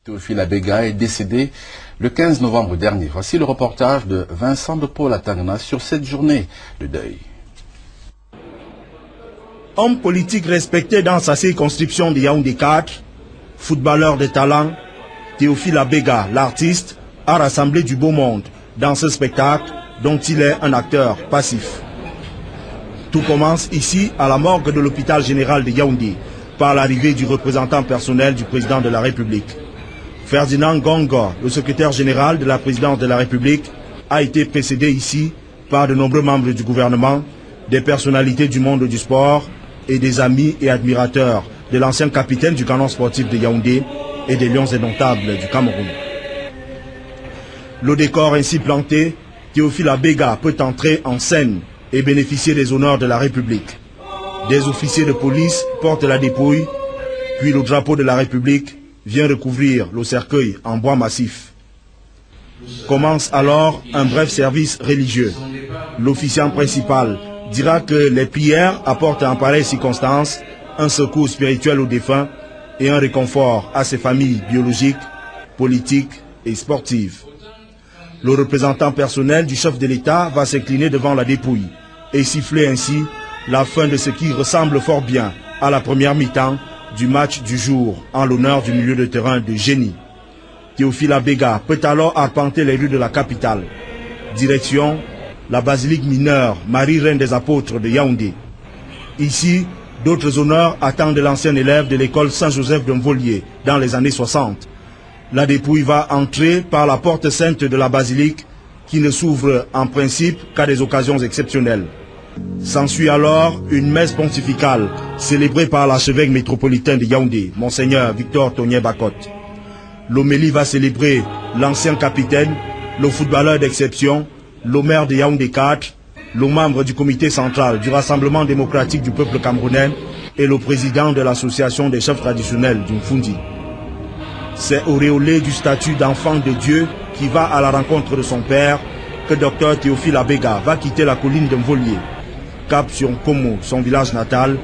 Théophile Abega est décédé le 15 novembre dernier. Voici le reportage de Vincent de Paul Atangana sur cette journée de deuil. Homme politique respecté dans sa circonscription de Yaoundé 4, footballeur de talent, Théophile Abega, l'artiste, a rassemblé du beau monde dans ce spectacle dont il est un acteur passif. Tout commence ici à la morgue de l'hôpital général de Yaoundé par l'arrivée du représentant personnel du président de la République. Ferdinand Gongo, le secrétaire général de la présidence de la République, a été précédé ici par de nombreux membres du gouvernement, des personnalités du monde du sport et des amis et admirateurs de l'ancien capitaine du canon sportif de Yaoundé et des Lions indomptables du Cameroun. Le décor ainsi planté, Théophile Abega peut entrer en scène et bénéficier des honneurs de la République. Des officiers de police portent la dépouille, puis le drapeau de la République vient recouvrir le cercueil en bois massif. Commence alors un bref service religieux. L'officiant principal dira que les prières apportent en pareille circonstance un secours spirituel aux défunts et un réconfort à ses familles biologiques, politiques et sportives. Le représentant personnel du chef de l'État va s'incliner devant la dépouille et siffler ainsi la fin de ce qui ressemble fort bien à la première mi-temps du match du jour en l'honneur du milieu de terrain de génie. Théophile Abega peut alors arpenter les rues de la capitale. Direction la basilique mineure Marie-Reine des Apôtres de Yaoundé. Ici, d'autres honneurs attendent l'ancien élève de l'école Saint-Joseph de Mvolier dans les années 60. La dépouille va entrer par la porte sainte de la basilique qui ne s'ouvre en principe qu'à des occasions exceptionnelles. S'ensuit alors une messe pontificale célébrée par l'archevêque métropolitain de Yaoundé, Monseigneur Victor Tonier Bakot. L'homélie va célébrer l'ancien capitaine, le footballeur d'exception, le maire de Yaoundé 4, le membre du comité central du Rassemblement démocratique du peuple camerounais et le président de l'association des chefs traditionnels du Mfundi. C'est auréolé du statut d'enfant de Dieu qui va à la rencontre de son père que Dr Théophile Abega va quitter la colline de Mvolier, cap sur Nkomo, son village natal,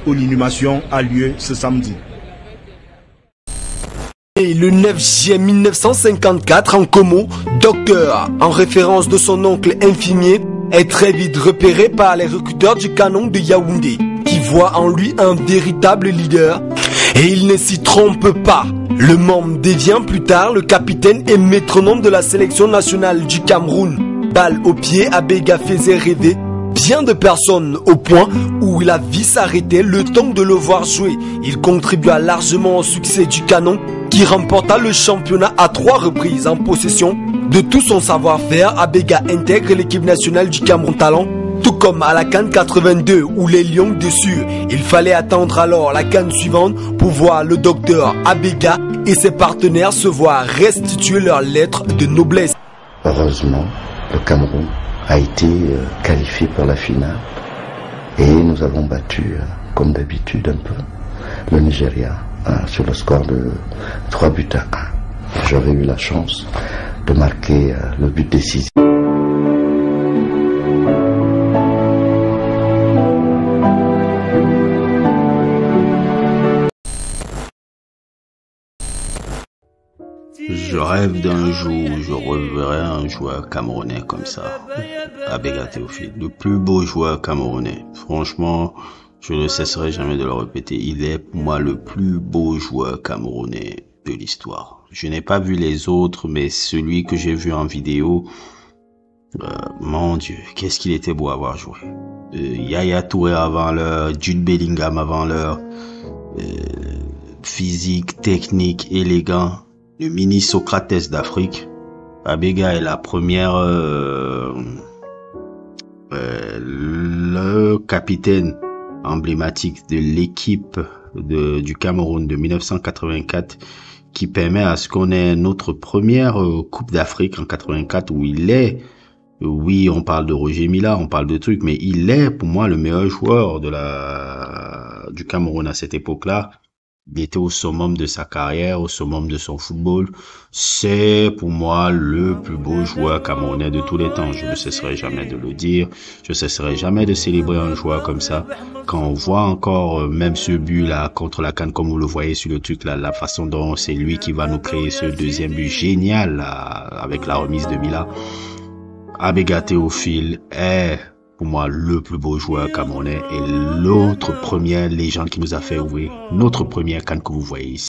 où l'inhumation a lieu ce samedi. Et le 9 juillet 1954 en Nkomo, docteur, en référence de son oncle infirmier, est très vite repéré par les recruteurs du canon de Yaoundé, qui voient en lui un véritable leader. Et il ne s'y trompe pas. Le membre devient plus tard le capitaine et métronome de la sélection nationale du Cameroun. Balle au pied, Abega faisait rêver bien de personnes au point où il a vu s'arrêter le temps de le voir jouer. Il contribua largement au succès du canon qui remporta le championnat à 3 reprises en possession de tout son savoir-faire. Abega intègre l'équipe nationale du Cameroun Talent, tout comme à la CAN 82 où les Lions déçurent. Il fallait attendre alors la CAN suivante pour voir le docteur Abega et ses partenaires se voir restituer leurs lettres de noblesse. Heureusement, le Cameroun a été qualifié pour la finale et nous avons battu, comme d'habitude un peu, le Nigeria sur le score de 3 buts à 1. J'aurais eu la chance de marquer le but décisif. Je rêve d'un jour où je reverrai un joueur camerounais comme ça, Abega Théophile, le plus beau joueur camerounais. Franchement, je ne cesserai jamais de le répéter. Il est pour moi le plus beau joueur camerounais de l'histoire. Je n'ai pas vu les autres, mais celui que j'ai vu en vidéo, mon Dieu, qu'est-ce qu'il était beau à avoir joué. Yaya Touré avant l'heure, Jude Bellingham avant l'heure, physique, technique, élégant. Le mini Socrates d'Afrique. Abega est la première, le capitaine emblématique de l'équipe du Cameroun de 1984 qui permet à ce qu'on ait notre première Coupe d'Afrique en 84 où il est, oui, on parle de Roger Mila, on parle de trucs, mais il est pour moi le meilleur joueur du Cameroun à cette époque-là. Il était au summum de sa carrière, au summum de son football. C'est pour moi le plus beau joueur camerounais de tous les temps. Je ne cesserai jamais de le dire. Je ne cesserai jamais de célébrer un joueur comme ça. Quand on voit encore même ce but là contre la CAN, comme vous le voyez sur le truc là, la façon dont c'est lui qui va nous créer ce deuxième but génial là, avec la remise de Mila. Abega Théophile est pour moi le plus beau joueur camerounais et l'autre première légende qui nous a fait ouvrir notre première CAN que vous voyez ici.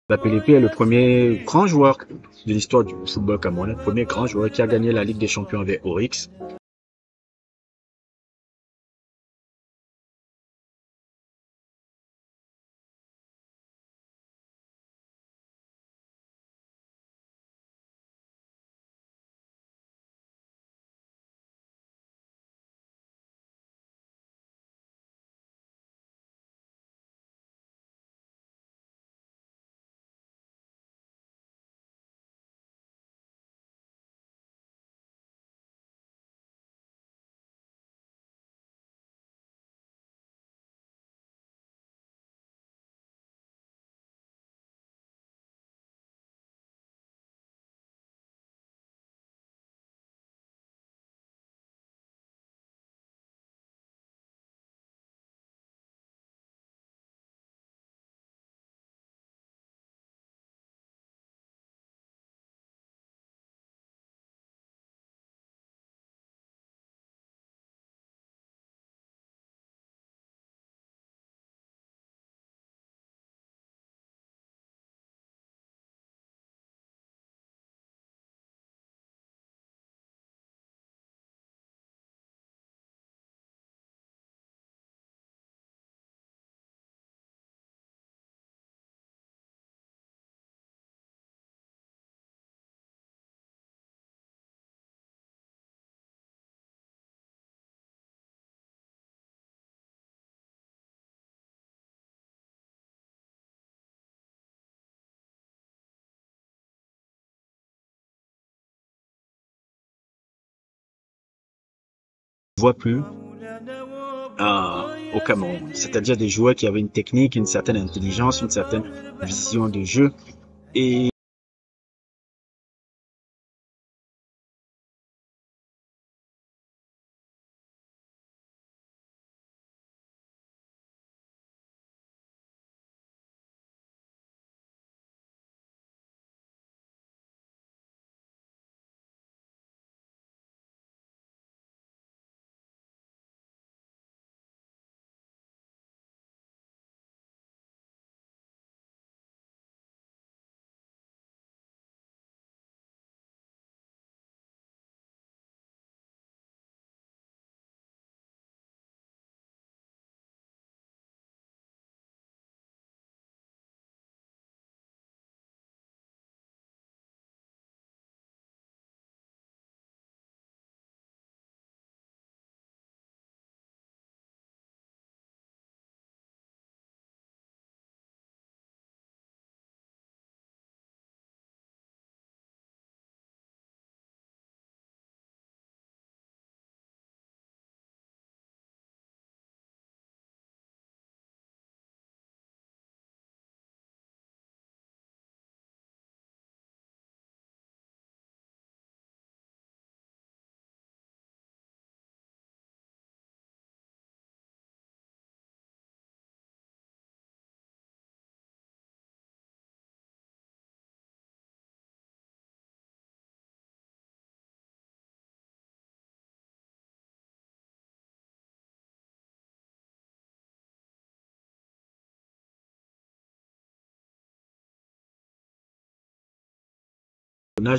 Lapelepe est le premier grand joueur de l'histoire du football camerounais, le premier grand joueur qui a gagné la Ligue des Champions avec Oryx. voit plus au Cameroun. C'est-à-dire des joueurs qui avaient une technique, une certaine intelligence, une certaine vision de jeu. Et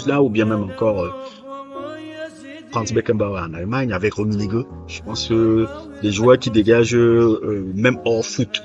là, ou bien même encore Franz Beckenbauer en Allemagne avec Rummenigge. Je pense que des joueurs qui dégagent même hors foot.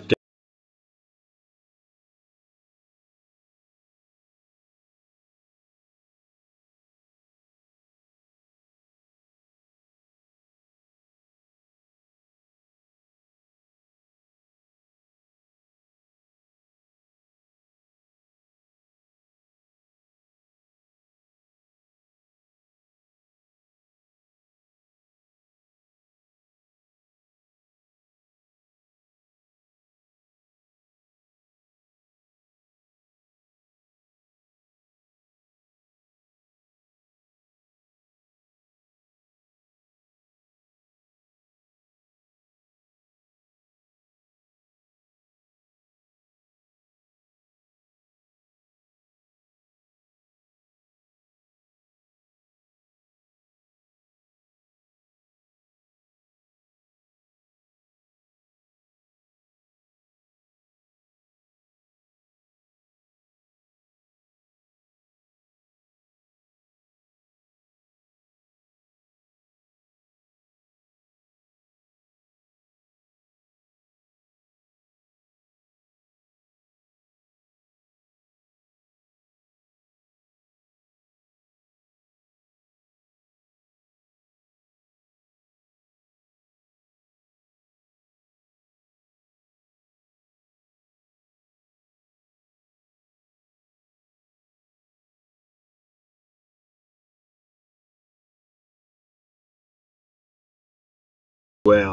Ouais,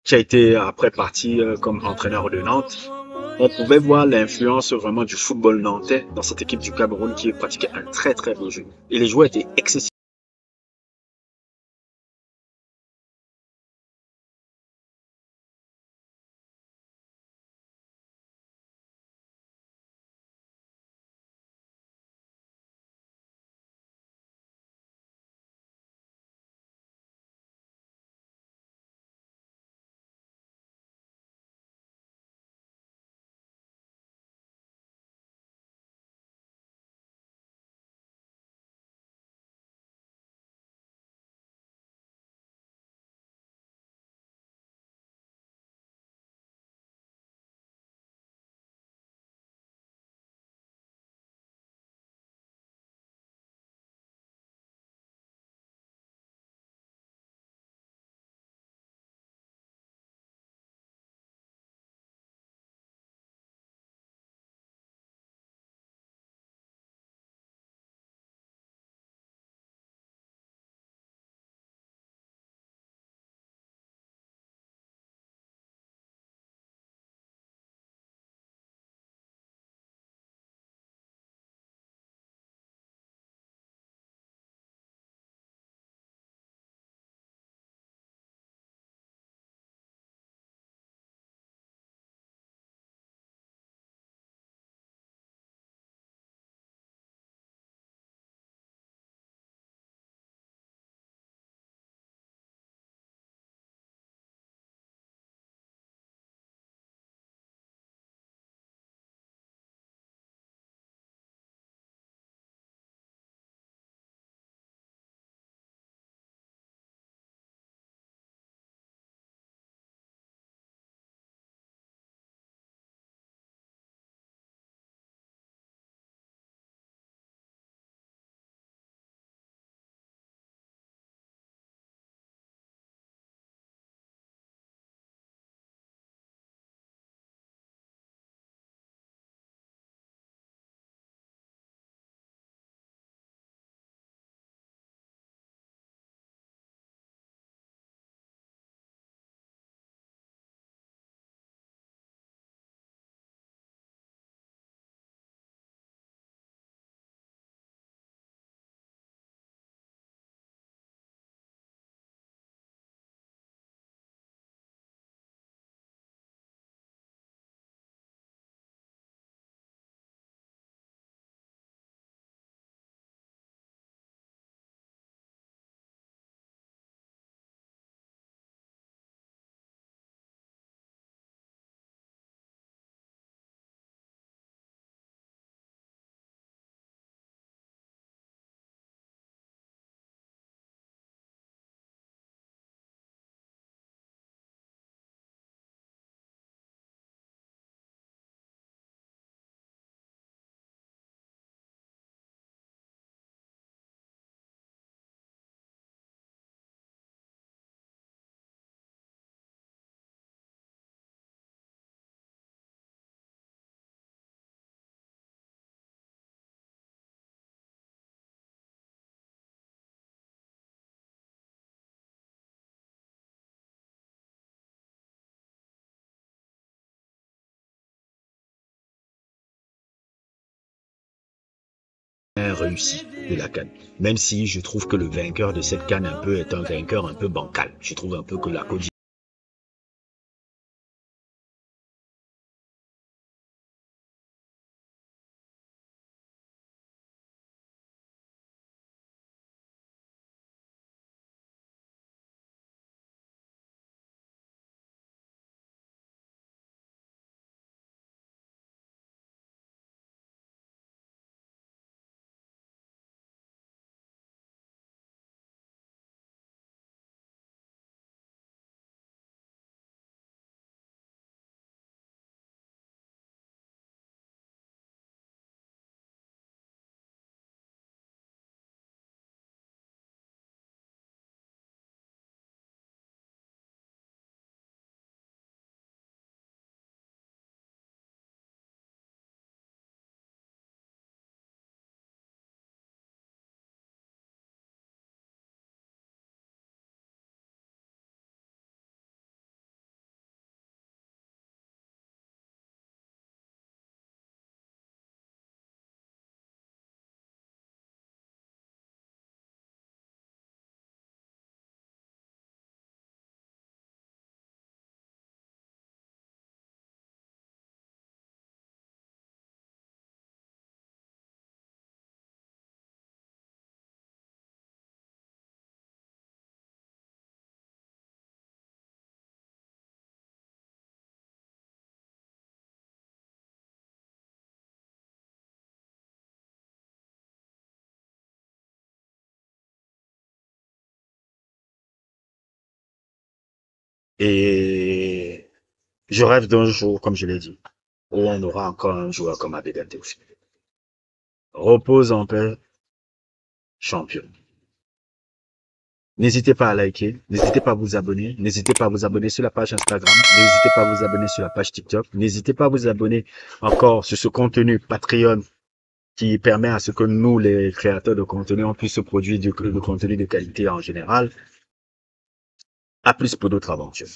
qui a été après parti comme entraîneur de Nantes. On pouvait voir l'influence vraiment du football nantais dans cette équipe du Cameroun qui pratiquait un très très beau jeu. Et les joueurs étaient excessivement réussi de la CAN. Même si je trouve que le vainqueur de cette CAN est un vainqueur un peu bancal. Je trouve un peu que la Côte d'Ivoire et je rêve d'un jour, comme je l'ai dit, où on aura encore un joueur comme Abega Théophile. Repose en paix, champion. N'hésitez pas à liker, n'hésitez pas à vous abonner, n'hésitez pas à vous abonner sur la page Instagram, n'hésitez pas à vous abonner sur la page TikTok, n'hésitez pas à vous abonner encore sur ce contenu Patreon qui permet à ce que nous, les créateurs de contenu, on puisse se produire du contenu de qualité en général. À plus pour d'autres aventures.